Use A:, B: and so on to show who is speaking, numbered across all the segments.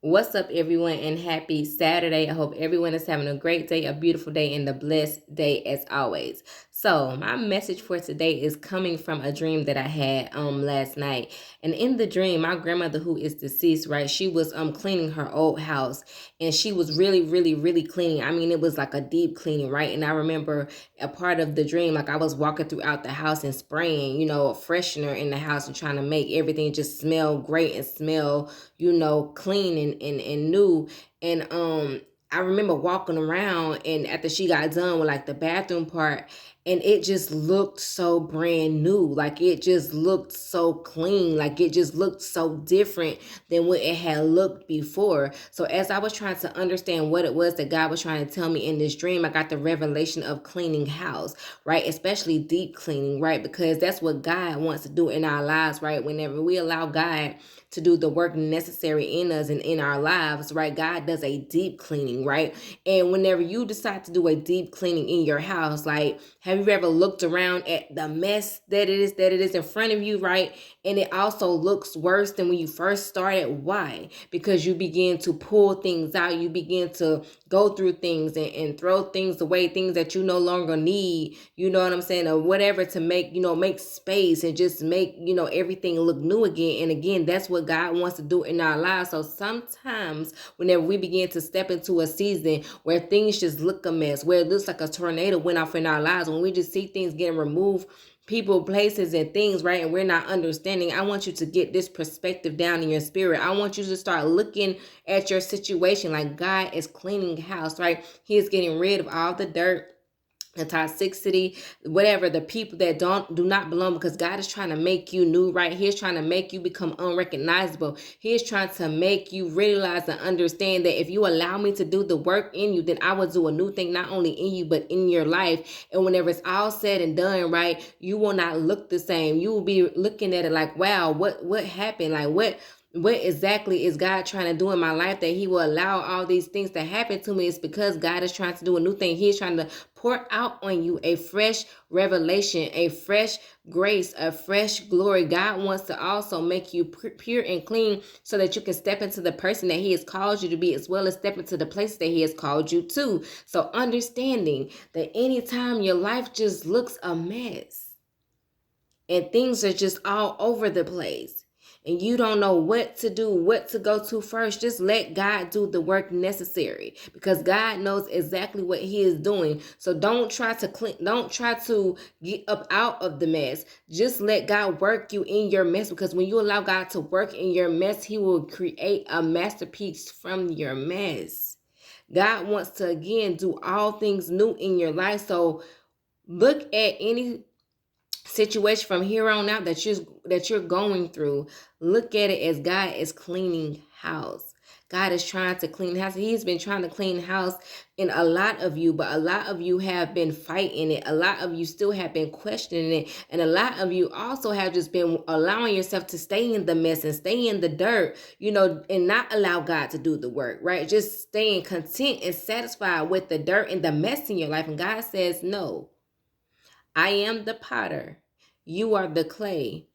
A: What's up, everyone, and happy Saturday. I hope everyone is having a great day, a beautiful day, and a blessed day as always. So, my message for today is coming from a dream that I had last night. And in the dream, my grandmother, who is deceased, right, she was cleaning her old house, and she was really cleaning. I mean, it was like a deep cleaning, right? And I remember a part of the dream, like I was walking throughout the house and spraying, a freshener in the house and trying to make everything just smell great and smell clean and new. And I remember walking around, and after she got done with like the bathroom part, and it just looked so brand new. Like it just looked so clean. Like it just looked so different than what it had looked before. So as I was trying to understand what it was that God was trying to tell me in this dream, I got the revelation of cleaning house, right? Especially deep cleaning, right? Because that's what God wants to do in our lives, right? Whenever we allow God to do the work necessary in us and in our lives, right? God does a deep cleaning, right? And whenever you decide to do a deep cleaning in your house, like, have you ever looked around at the mess that it is in front of you, right? And it also looks worse than when you first started. Why? Because you begin to pull things out, you begin to go through things and throw things away, things that you no longer need, you know what I'm saying, or whatever, to make space and just make everything look new again. And again, that's what God wants to do in our lives. So sometimes whenever we begin to step into a season where things just look a mess, where it looks like a tornado went off in our lives, when we just see things getting removed, people, places, and things, right? And we're not understanding. I want you to get this perspective down in your spirit. I want you to start looking at your situation like God is cleaning house, right? He is getting rid of all the dirt, the toxicity, whatever, the people that do not belong, because God is trying to make you new, right? He's trying to make you become unrecognizable. He is trying to make you realize and understand that if you allow me to do the work in you, then I will do a new thing, not only in you, but in your life. And whenever it's all said and done, right, you will not look the same. You will be looking at it like, wow, what happened? Like, what exactly is God trying to do in my life that he will allow all these things to happen to me? It's because God is trying to do a new thing. He's trying to pour out on you a fresh revelation, a fresh grace, a fresh glory. God wants to also make you pure and clean so that you can step into the person that he has called you to be, as well as step into the place that he has called you to. So understanding that anytime your life just looks a mess and things are just all over the place, and you don't know what to do, what to go to first, just let God do the work necessary, because God knows exactly what he is doing. So don't try to get up out of the mess. Just let God work you in your mess, because when you allow God to work in your mess, he will create a masterpiece from your mess. God wants to again do all things new in your life. So look at any situation from here on out that you're going through. Look at it as God is cleaning house. God is trying to clean house. He's been trying to clean house in a lot of you, but a lot of you have been fighting it. A lot of you still have been questioning it. And a lot of you also have just been allowing yourself to stay in the mess and stay in the dirt, and not allow God to do the work, right? Just staying content and satisfied with the dirt and the mess in your life. And God says, no, I am the potter. You are the clay.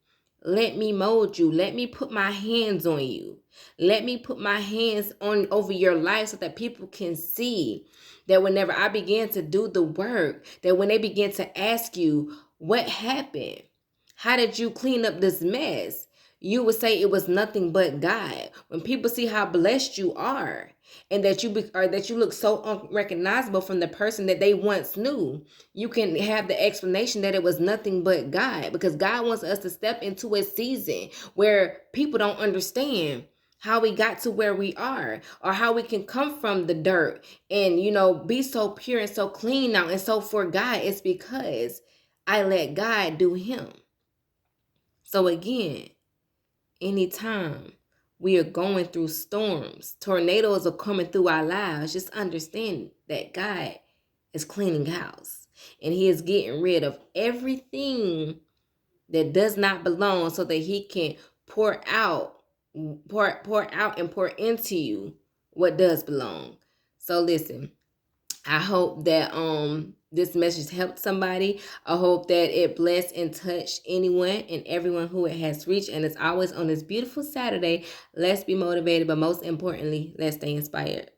A: Let me mold you. Let me put my hands on you. Let me put my hands on over your life so that people can see that whenever I begin to do the work, that when they begin to ask you, what happened? How did you clean up this mess? You would say it was nothing but God. When people see how blessed you are, and that you look so unrecognizable from the person that they once knew, you can have the explanation that it was nothing but God, because God wants us to step into a season where people don't understand how we got to where we are, or how we can come from the dirt and be so pure and so clean now. And so for God, it's because I let God do him. So again, anytime we are going through storms, tornadoes are coming through our lives, just understand that God is cleaning house, and he is getting rid of everything that does not belong so that he can pour out and pour into you what does belong. So listen, I hope that this message helped somebody. I hope that it blessed and touched anyone and everyone who it has reached. And as always, on this beautiful Saturday, let's be motivated, but most importantly, let's stay inspired.